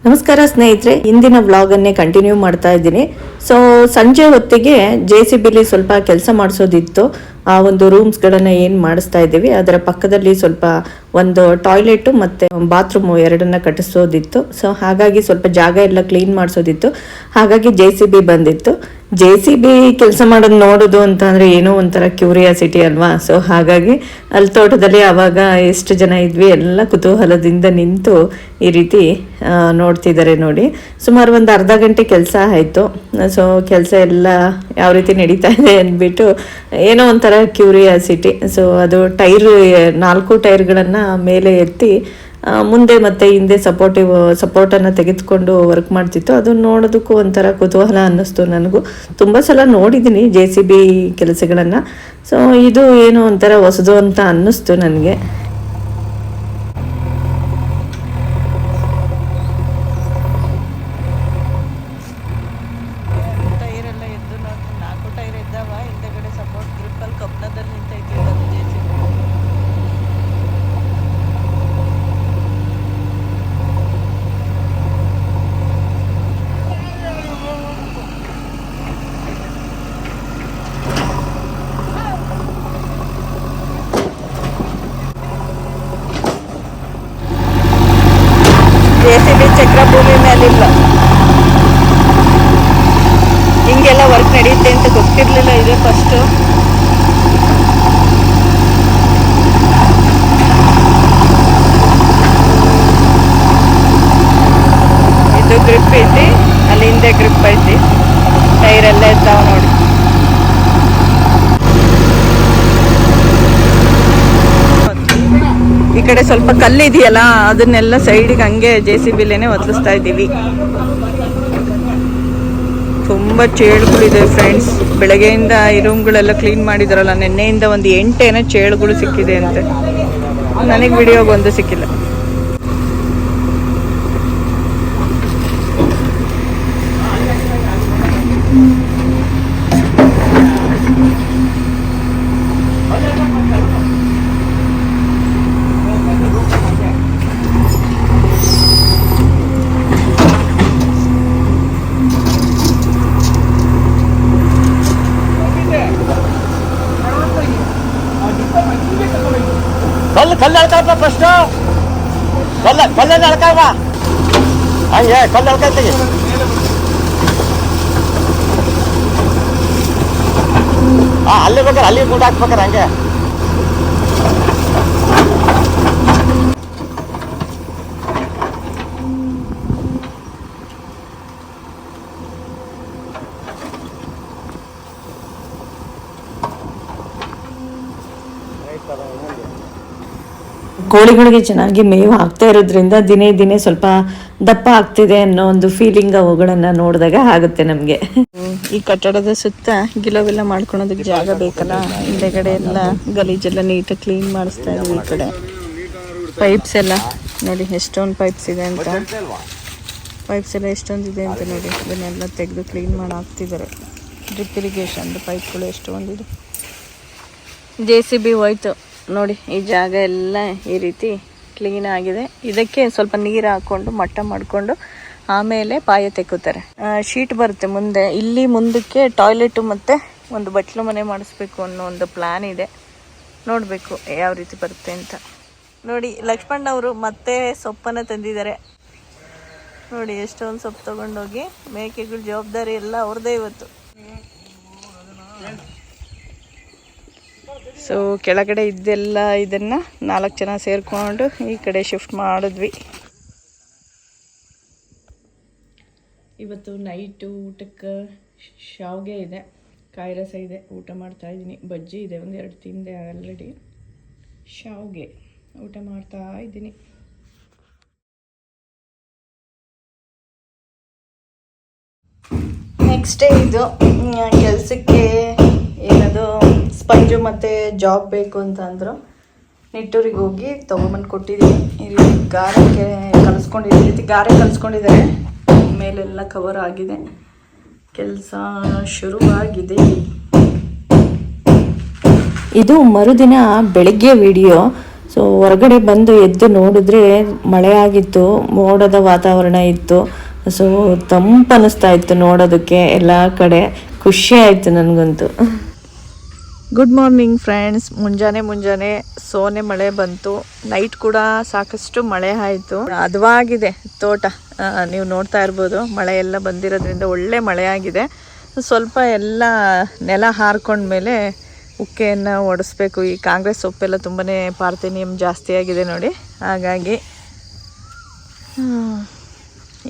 ನಮಸ್ಕಾರ ಸ್ನೇಹಿತರೆ, ಇಂದಿನ ವ್ಲಾಗ್ ಅನ್ನೇ ಕಂಟಿನ್ಯೂ ಮಾಡ್ತಾ ಇದ್ದೀನಿ. ಸೊ ಸಂಜೆ ಹೊತ್ತಿಗೆ JCBಲಿ ಸ್ವಲ್ಪ ಕೆಲಸ ಮಾಡಿಸೋದಿತ್ತು. ಆ ಒಂದು ರೂಮ್ಸ್ಗಳನ್ನ ಏನು ಮಾಡಿಸ್ತಾ ಇದ್ದೀವಿ ಅದರ ಪಕ್ಕದಲ್ಲಿ ಸ್ವಲ್ಪ ಒಂದು ಟಾಯ್ಲೆಟ್ ಮತ್ತೆ ಬಾತ್ರೂಮ್ ಎರಡನ್ನ ಕಟ್ಟಿಸೋದಿತ್ತು. ಸೊ ಹಾಗಾಗಿ ಸ್ವಲ್ಪ ಜಾಗ ಎಲ್ಲ ಕ್ಲೀನ್ ಮಾಡಿಸೋದಿತ್ತು. ಹಾಗಾಗಿ JCB ಬಂದಿತ್ತು. JCB ಕೆಲಸ ಮಾಡೋದು ನೋಡೋದು ಅಂತ ಅಂದ್ರೆ ಏನೋ ಒಂಥರ ಕ್ಯೂರಿಯಾಸಿಟಿ ಅಲ್ವಾ. ಸೊ ಹಾಗಾಗಿ ಅಲ್ಲಿ ತೋಟದಲ್ಲಿ ಆವಾಗ ಎಷ್ಟು ಜನ ಇದ್ವಿ ಎಲ್ಲ ಕುತೂಹಲದಿಂದ ನಿಂತು ಈ ರೀತಿ ನೋಡ್ತಿದ್ದಾರೆ ನೋಡಿ. ಸುಮಾರು ಒಂದು ಅರ್ಧ ಗಂಟೆ ಕೆಲಸ ಆಯಿತು. ಸೊ ಕೆಲಸ ಎಲ್ಲ ಯಾವ ರೀತಿ ನಡೀತಾ ಇದೆ ಅಂದ್ಬಿಟ್ಟು ಏನೋ ಒಂಥರ ಕ್ಯೂರಿಯಾಸಿಟಿ. ಸೊ ಅದು ನಾಲ್ಕು ಟೈರ್ಗಳನ್ನು ಮೇಲೆ ಎತ್ತಿ ಮುಂದೆ ಮತ್ತೆ ಹಿಂದೆ ಸಪೋರ್ಟನ್ನು ತೆಗೆದುಕೊಂಡು ವರ್ಕ್ ಮಾಡ್ತಿತ್ತು. ಅದು ನೋಡೋದಕ್ಕೂ ಒಂಥರ ಕುತೂಹಲ ಅನ್ನಿಸ್ತು. ನನಗೂ ತುಂಬ ಸಲ ನೋಡಿದ್ದೀನಿ JCB ಕೆಲಸಗಳನ್ನು. ಸೊ ಇದು ಏನೋ ಒಂಥರ ಹೊಸದು ಅಂತ ಅನ್ನಿಸ್ತು ನನಗೆ. JCB ಚಕ್ರ ಭೂಮಿ ಮೇಲಿಲ್ಲ, ಹಿಂಗೆಲ್ಲ ವರ್ಕ್ ನಡೆಯುತ್ತೆ ಅಂತ ಗೊತ್ತಿರಲಿಲ್ಲ. ಇದೆ ಫಸ್ಟು. ಇದು ಗ್ರಿಪ್ ಐತಿ, ಅಲ್ಲಿ ಹಿಂದೆ ಗ್ರಿಪ್ ಐತಿ, ಟೈರ್ ಎಲ್ಲ ಇದ್ದಾವ ನೋಡಿ. ಈ ಕಡೆ ಸ್ವಲ್ಪ ಕಲ್ಲಿದೆಯಲ್ಲ ಅದನ್ನೆಲ್ಲ ಸೈಡಿಗೆ ಹಂಗೆ JCBಲೇನೆ ಒತ್ತರಿಸ್ತಾ ಇದ್ದೀವಿ. ತುಂಬ ಚೇಳುಗಳಿದೆ ಫ್ರೆಂಡ್ಸ್. ಬೆಳಗ್ಗೆಯಿಂದ ಈ ರೂಮ್ಗಳೆಲ್ಲ ಕ್ಲೀನ್ ಮಾಡಿದಾರಲ್ಲ, ನಿನ್ನೆಯಿಂದ ಒಂದು 8 ಚೇಳುಗಳು ಸಿಕ್ಕಿದೆ ಅಂತೆ. ನನಗೆ ವಿಡಿಯೋಗೊಂದು ಸಿಕ್ಕಿಲ್ಲ. ಕಲ್ಲು ಎಳ್ಕಪ್ಪ ಫಸ್ಟು, ಕಲ್ಲನ್ನು ಎಳ್ಕಪ್ಪ. ಹಂಗೆ ಕಲ್ಲು ಎಳ್ಕೈತಿ. ಅಲ್ಲಿ ಬೇಕಾರೆ ಅಲ್ಲಿ ಗುಂಡು ಹಾಕ್ಬೇಕಾರೆ ಹಂಗೆ. ಕೋಳಿಗಳಿಗೆ ಚೆನ್ನಾಗಿ ಮೇವು ಹಾಕ್ತಾ ಇರೋದ್ರಿಂದ ದಿನೇ ದಿನೇ ಸ್ವಲ್ಪ ದಪ್ಪ ಆಗ್ತಿದೆ ಅನ್ನೋ ಒಂದು ಫೀಲಿಂಗ್ ಅವುಗಳನ್ನ ನೋಡಿದಾಗ ಆಗುತ್ತೆ ನಮಗೆ. ಈ ಕಟ್ಟಡದ ಸುತ್ತ ಗಿಲವೆಲ್ಲ ಮಾಡ್ಕೊಳೋದಕ್ಕೆ ಜಾಗ ಬೇಕಲ್ಲ. ಹಿಂದೆಗಡೆ ಎಲ್ಲ ಗಲೀಜೆಲ್ಲ ನೀಟಾಗಿ ಕ್ಲೀನ್ ಮಾಡಿಸ್ತಾ ಇದ್ವಿ. ಈ ಕಡೆ ಪೈಪ್ಸ್ ಎಲ್ಲ ನೋಡಿ ಎಷ್ಟೊಂದು ಪೈಪ್ಸ್ ಇದೆ ಅಂತ. ಪೈಪ್ಸ್ ಎಲ್ಲ ಎಷ್ಟೊಂದಿದೆ ಅಂತ ನೋಡಿ. ಇದನ್ನೆಲ್ಲ ತೆಗೆದು ಕ್ಲೀನ್ ಮಾಡಿ ಹಾಕ್ತಿದ್ದಾರೆ. ಡ್ರಿಪ್ ಇರಿಗೇಷನ್ ಪೈಪ್ಗಳು ಎಷ್ಟೊಂದಿದೆ. JCB ಹೋಯ್ತು ನೋಡಿ. ಈ ಜಾಗ ಎಲ್ಲ ಈ ರೀತಿ ಕ್ಲೀನ್ ಆಗಿದೆ. ಇದಕ್ಕೆ ಸ್ವಲ್ಪ ನೀರು ಹಾಕ್ಕೊಂಡು ಮಟ್ಟ ಮಾಡಿಕೊಂಡು ಆಮೇಲೆ ಪಾಯ ತೆಕ್ಕುತ್ತಾರೆ. ಶೀಟ್ ಬರುತ್ತೆ ಮುಂದೆ. ಇಲ್ಲಿ ಮುಂದಕ್ಕೆ ಟಾಯ್ಲೆಟು ಮತ್ತು ಒಂದು ಬಟ್ಲು ಮನೆ ಮಾಡಿಸ್ಬೇಕು ಅನ್ನೋ ಒಂದು ಪ್ಲ್ಯಾನ್ ಇದೆ. ನೋಡಬೇಕು ಯಾವ ರೀತಿ ಬರುತ್ತೆ ಅಂತ. ನೋಡಿ ಲಕ್ಷ್ಮಣ್ಣವರು ಮತ್ತೆ ಸೊಪ್ಪನ್ನು ತಂದಿದ್ದಾರೆ ನೋಡಿ. ಎಷ್ಟೊಂದು ಸೊಪ್ಪು ತೊಗೊಂಡೋಗಿ ಮೇಕೆಗಳ ಜವಾಬ್ದಾರಿ ಎಲ್ಲ ಅವ್ರದ್ದೇ ಇವತ್ತು. ಸೊ ಕೆಳಗಡೆ ಇದ್ದೆಲ್ಲ ಇದನ್ನು 4 ಜನ ಸೇರಿಕೊಂಡು ಈ ಕಡೆ ಶಿಫ್ಟ್ ಮಾಡಿದ್ವಿ. ಇವತ್ತು ನೈಟು ಊಟಕ್ಕೆ ಶಾವಿಗೆ ಇದೆ, ಕಾಯಿ ರಸ ಇದೆ, ಊಟ ಮಾಡ್ತಾಯಿದ್ದೀನಿ. ಬಜ್ಜಿ ಇದೆ, 1-2 ತಿಂದೆ ಆಲ್ರೆಡಿ. ಶಾವಿಗೆ ಊಟ ಮಾಡ್ತಾ ಇದ್ದೀನಿ. ನೆಕ್ಸ್ಟ್ ಇದು ಕೆಲಸಕ್ಕೆ ಏನದು ಸ್ಪಂಜು ಮತ್ತು ಜಾಬ್ ಬೇಕು ಅಂತ ಅಂದರು. ನಿಟ್ಟೂರಿಗೆ ಹೋಗಿ ತೊಗೊಂಬಂದು ಕೊಟ್ಟಿದ್ದೀನಿ. ಈ ರೀತಿ ಗಾರಕ್ಕೆ ಕಲಿಸ್ಕೊಂಡಿದ್ದೀನಿ. ಈ ರೀತಿ ಗಾರೆ ಕಲಿಸ್ಕೊಂಡಿದ್ದಾರೆ. ಮೇಲೆಲ್ಲ ಕವರ್ ಆಗಿದೆ. ಕೆಲಸ ಶುರುವಾಗಿದೆ. ಇದು ಮರುದಿನ ಬೆಳಗ್ಗೆ ವಿಡಿಯೋ. ಸೊ ಹೊರಗಡೆ ಬಂದು ಎದ್ದು ನೋಡಿದ್ರೆ ಮಳೆ ಆಗಿತ್ತು, ಮೋಡದ ವಾತಾವರಣ ಇತ್ತು. ಸೊ ತಂಪು ಅನ್ನಿಸ್ತಾ ಇತ್ತು ನೋಡೋದಕ್ಕೆ, ಎಲ್ಲ ಕಡೆ ಖುಷಿ ಆಯಿತು ನನಗಂತೂ. Good morning friends. ಮುಂಜಾನೆ ಸೋನೆ ಮಳೆ ಬಂತು. ನೈಟ್ ಕೂಡ ಸಾಕಷ್ಟು ಮಳೆ ಆಯಿತು. ಹದವಾಗಿದೆ ತೋಟ, ನೀವು ನೋಡ್ತಾ ಇರ್ಬೋದು. ಮಳೆ ಎಲ್ಲ ಬಂದಿರೋದ್ರಿಂದ ಒಳ್ಳೆ ಮಳೆ ಆಗಿದೆ. ಸ್ವಲ್ಪ ಎಲ್ಲ ನೆಲ ಹಾರ್ಕೊಂಡ್ಮೇಲೆ ಉಕ್ಕೆಯನ್ನು ಒಡಿಸ್ಬೇಕು. ಈ ಕಾಂಗ್ರೆಸ್ ಸೊಪ್ಪೆಲ್ಲ ತುಂಬಾ ಪಾರ್ಥೇನಿಯಂ ಜಾಸ್ತಿ ಆಗಿದೆ ನೋಡಿ, ಹಾಗಾಗಿ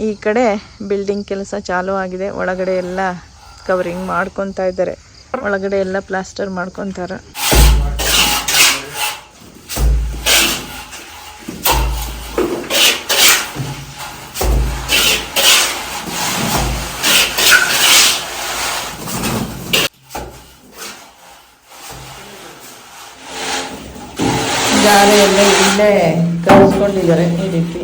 ಈ ಕಡೆ ಬಿಲ್ಡಿಂಗ್ ಕೆಲಸ ಚಾಲೂ ಆಗಿದೆ. ಒಳಗಡೆ ಎಲ್ಲ ಕವರಿಂಗ್ ಮಾಡ್ಕೊತಾ ಇದ್ದಾರೆ, ಒಳಗಡೆ ಎಲ್ಲ ಪ್ಲಾಸ್ಟರ್ ಮಾಡ್ಕೊತಾರೆ. ಗಾಳಿ ಎಲ್ಲ ಇಲ್ಲೇ ಕಳಿಸ್ಕೊಂಡಿದ್ದಾರೆ ಈ ರೀತಿ.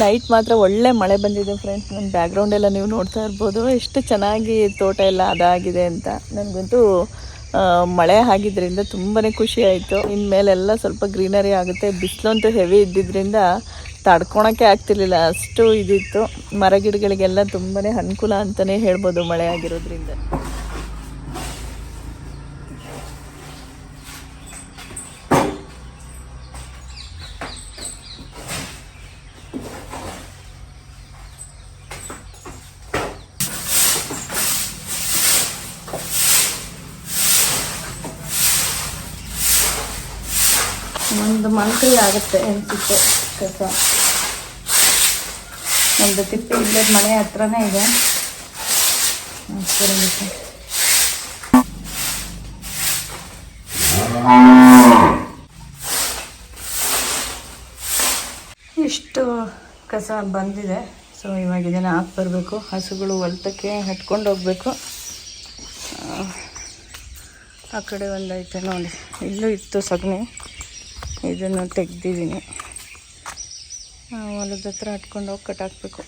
ನೈಟ್ ಮಾತ್ರ ಒಳ್ಳೆ ಮಳೆ ಬಂದಿದೆ ಫ್ರೆಂಡ್ಸ್. ನನ್ನ ಬ್ಯಾಕ್ಗ್ರೌಂಡ್ ಎಲ್ಲ ನೀವು ನೋಡ್ತಾ ಇರ್ಬೋದು, ಎಷ್ಟು ಚೆನ್ನಾಗಿ ತೋಟ ಎಲ್ಲ ಅದಾಗಿದೆ ಅಂತ. ನನಗಂತೂ ಮಳೆ ಆಗಿದ್ದರಿಂದ ತುಂಬಾ ಖುಷಿ ಆಯಿತು. ಇನ್ಮೇಲೆಲ್ಲ ಸ್ವಲ್ಪ ಗ್ರೀನರಿ ಆಗುತ್ತೆ. ಬಿಸಿಲಂತೂ ಹೆವಿ ಇದ್ದಿದ್ದರಿಂದ ತಡ್ಕೊಳಕ್ಕೆ ಆಗ್ತಿರ್ಲಿಲ್ಲ, ಅಷ್ಟು ಇದಿತ್ತು. ಮರ ಗಿಡಗಳಿಗೆಲ್ಲ ತುಂಬಾ ಅನುಕೂಲ ಅಂತಲೇ ಹೇಳ್ಬೋದು ಮಳೆ ಆಗಿರೋದ್ರಿಂದ. ಒಂದು ಮಂಕ್ರಿ ಆಗುತ್ತೆ ಅನಿಸುತ್ತೆ ಕಸ. ಒಂದು ತಿಪ್ಪೆ ಇಲ್ಲದ ಮನೆ ಹತ್ರನೇ ಇದೆ. ಇಷ್ಟು ಕಸ ಬಂದಿದೆ. ಸೊ ಇವಾಗ ಇದನ್ನು ಹಾಕಿ ಬರಬೇಕು. ಹಸುಗಳು ಹೊಲ್ತಕ್ಕೆ ಹಟ್ಕೊಂಡು ಹೋಗ್ಬೇಕು. ಆ ಕಡೆ ಒಂದೈತೆ ನೋಡಿ, ಇಲ್ಲೂ ಇತ್ತು ಸಗಣಿ, ಇದನ್ನು ತೆಗ್ದಿದ್ದೀನಿ. ಹೊಲದ ಹತ್ರ ಹಟ್ಕೊಂಡು ಹೋಗಿ ಕಟ್ಟಾಕಬೇಕು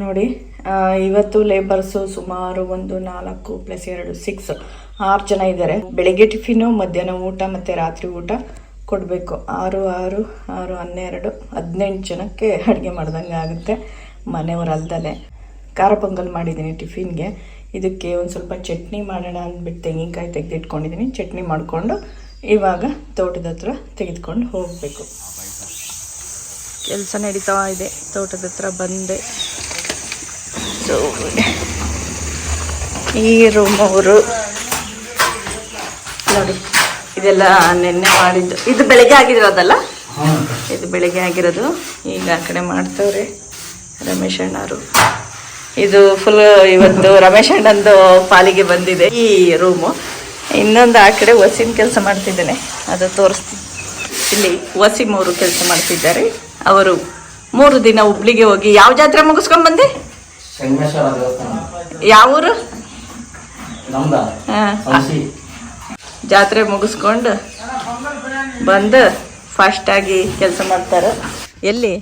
ನೋಡಿ. ಇವತ್ತು ಲೇಬರ್ಸು ಸುಮಾರು ಒಂದು 4 + 2 6 ಜನ ಇದ್ದಾರೆ. ಬೆಳಗ್ಗೆ ಟಿಫಿನು, ಮಧ್ಯಾಹ್ನ ಊಟ ಮತ್ತು ರಾತ್ರಿ ಊಟ ಕೊಡಬೇಕು. 6 6 6 12 18 ಜನಕ್ಕೆ ಅಡುಗೆ ಮಾಡ್ದಂಗೆ ಆಗುತ್ತೆ ಮನೆಯವರಲ್ದಲೆ. ಖಾರ ಪೊಂಗಲ್ ಮಾಡಿದ್ದೀನಿ ಟಿಫಿನ್ಗೆ. ಇದಕ್ಕೆ ಒಂದು ಸ್ವಲ್ಪ ಚಟ್ನಿ ಮಾಡೋಣ ಅಂದ್ಬಿಟ್ಟು ತೆಂಗಿನಕಾಯಿ ತೆಗೆದಿಟ್ಕೊಂಡಿದ್ದೀನಿ. ಚಟ್ನಿ ಮಾಡಿಕೊಂಡು ಇವಾಗ ತೋಟದ ಹತ್ರ ತೆಗೆದುಕೊಂಡು ಹೋಗಬೇಕು. ಕೆಲಸ ನಡೀತಾ ಇದೆ. ತೋಟದ ಹತ್ರ ಬಂದೆ. ಸೊ ಈ ರೂಮ್ ಅವರು ನೋಡಿ, ಇದೆಲ್ಲ ನೆನ್ನೆ ಮಾಡಿದ್ದು. ಇದು ಬೆಳಗ್ಗೆ ಆಗಿರೋದಲ್ಲ, ಇದು ಬೆಳಗ್ಗೆ ಆಗಿರೋದು. ಈಗ ಆ ಕಡೆ ಮಾಡ್ತವ್ರೆ ರಮೇಶ್ ಅಣ್ಣವರು. ಇದು ಫುಲ್ ಇವತ್ತು ರಮೇಶ್ ಅಣ್ಣಂದು ಪಾಲಿಗೆ ಬಂದಿದೆ ಈ ರೂಮು. ಇನ್ನೊಂದು ಆ ಕಡೆ ವಸೀಮ್ ಕೆಲಸ ಮಾಡ್ತಿದ್ದೇನೆ, ಅದು ತೋರಿಸ್ತೀನಿ. ಇಲ್ಲಿ ವಸೀಮ್ ಅವರು ಕೆಲಸ ಮಾಡ್ತಿದ್ದಾರೆ. ಅವರು 3 ದಿನ ಹುಬ್ಳಿಗೆ ಹೋಗಿ ಯಾವ ಜಾತ್ರೆ ಮುಗಿಸ್ಕೊಂಡು ಬಂದೆ? ಯಾವ ಊರು? ಜಾತ್ರೆ ಮುಗಿಸ್ಕೊಂಡು ಬಂದು ಫಾಸ್ಟಾಗಿ ಕೆಲಸ ಮಾಡ್ತಾರೆ. ಎಲ್ಲಿ?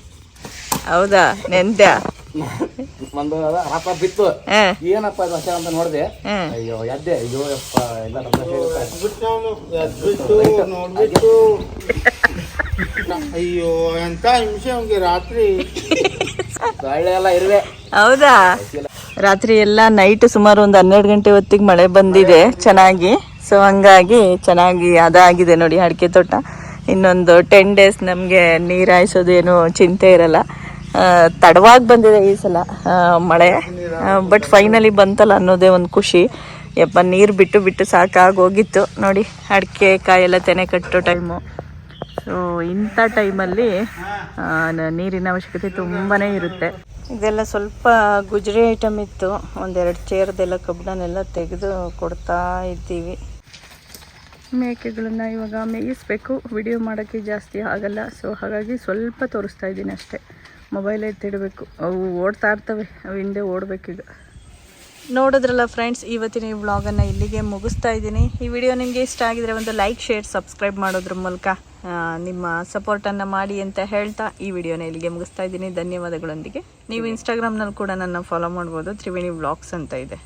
ಹೌದಾ, ನೆನ್ದ್ಯಾ? ಬಿತ್ತು ಏನಪ್ಪ ಅಂತ ನೋಡಿದೆ. ಅಯ್ಯೋ ಎದ್ದೆ, ಅಯ್ಯೋ ಯಪ್ಪ ಎಲ್ಲ ನೋಡ್ಬಿಟ್ಟು ಅಯ್ಯೋ ಎಂತ ಹಿಂಸೆ ಅವ್ನಿಗೆ ರಾತ್ರಿ. ಸೊಳ್ಳೆ ಎಲ್ಲ ಇರುವೆ. ಹೌದಾ, ರಾತ್ರಿ ಎಲ್ಲ ನೈಟ್ ಸುಮಾರು ಒಂದು 12 ಗಂಟೆ ಹೊತ್ತಿಗೆ ಮಳೆ ಬಂದಿದೆ ಚೆನ್ನಾಗಿ. ಸೊ ಹಂಗಾಗಿ ಚೆನ್ನಾಗಿ ಅದಾಗಿದೆ ನೋಡಿ ಅಡಿಕೆ ತೋಟ. ಇನ್ನೊಂದು 10 ಡೇಸ್ ನಮಗೆ ನೀರು ಹಾಯಿಸೋದು ಏನು ಚಿಂತೆ ಇರಲ್ಲ. ತಡವಾಗಿ ಬಂದಿದೆ ಈ ಸಲ ಮಳೆ, ಬಟ್ ಫೈನಲಿ ಬಂತಲ್ಲ ಅನ್ನೋದೇ ಒಂದು ಖುಷಿ. ಯಪ್ಪ, ನೀರು ಬಿಟ್ಟು ಸಾಕಾಗೋಗಿತ್ತು ನೋಡಿ. ಅಡಿಕೆ ಕಾಯೆಲ್ಲ ತೆನೆ ಕಟ್ಟೋ ಟೈಮು. ಸೊ ಇಂಥ ಟೈಮಲ್ಲಿ ನೀರಿನ ಅವಶ್ಯಕತೆ ತುಂಬಾ ಇರುತ್ತೆ. ಇದೆಲ್ಲ ಸ್ವಲ್ಪ ಗುಜರಿ ಐಟಮ್ ಇತ್ತು. 1-2 ಚೇರ್ದೆಲ್ಲ ಕಬ್ಬಣನೆಲ್ಲ ತೆಗೆದು ಕೊಡ್ತಾ ಇದ್ದೀವಿ. ಮೇಕೆಗಳನ್ನು ಇವಾಗ ಮೇಯಿಸ್ಬೇಕು. ವಿಡಿಯೋ ಮಾಡೋಕ್ಕೆ ಜಾಸ್ತಿ ಆಗಲ್ಲ. ಸೊ ಹಾಗಾಗಿ ಸ್ವಲ್ಪ ತೋರಿಸ್ತಾ ಇದ್ದೀನಿ ಅಷ್ಟೇ. ಮೊಬೈಲ್ ಎತ್ತಿಡಬೇಕು, ಅವು ಓಡ್ತಾ ಇರ್ತವೆ, ಅವು ಹಿಂದೆ ಓಡಬೇಕೀಗ. ನೋಡಿದ್ರಲ್ಲ ಫ್ರೆಂಡ್ಸ್, ಇವತ್ತಿನ ಈ ವ್ಲಾಗನ್ನು ಇಲ್ಲಿಗೆ ಮುಗಿಸ್ತಾ ಇದ್ದೀನಿ. ಈ ವಿಡಿಯೋ ನಿಮಗೆ ಇಷ್ಟ ಆಗಿದರೆ ಒಂದು ಲೈಕ್, ಶೇರ್, ಸಬ್ಸ್ಕ್ರೈಬ್ ಮಾಡೋದ್ರ ಮೂಲಕ ನಿಮ್ಮ ಸಪೋರ್ಟನ್ನು ಮಾಡಿ ಅಂತ ಹೇಳ್ತಾ ಈ ವಿಡಿಯೋನ ಇಲ್ಲಿಗೆ ಮುಗಿಸ್ತಾ ಇದ್ದೀನಿ ಧನ್ಯವಾದಗಳೊಂದಿಗೆ. ನೀವು ಇನ್ಸ್ಟಾಗ್ರಾಮ್ನಲ್ಲಿ ಕೂಡ ನನ್ನ ಫಾಲೋ ಮಾಡ್ಬೋದು, ತ್ರಿವೇಣಿ ವ್ಲಾಗ್ಸ್ ಅಂತ ಇದೆ.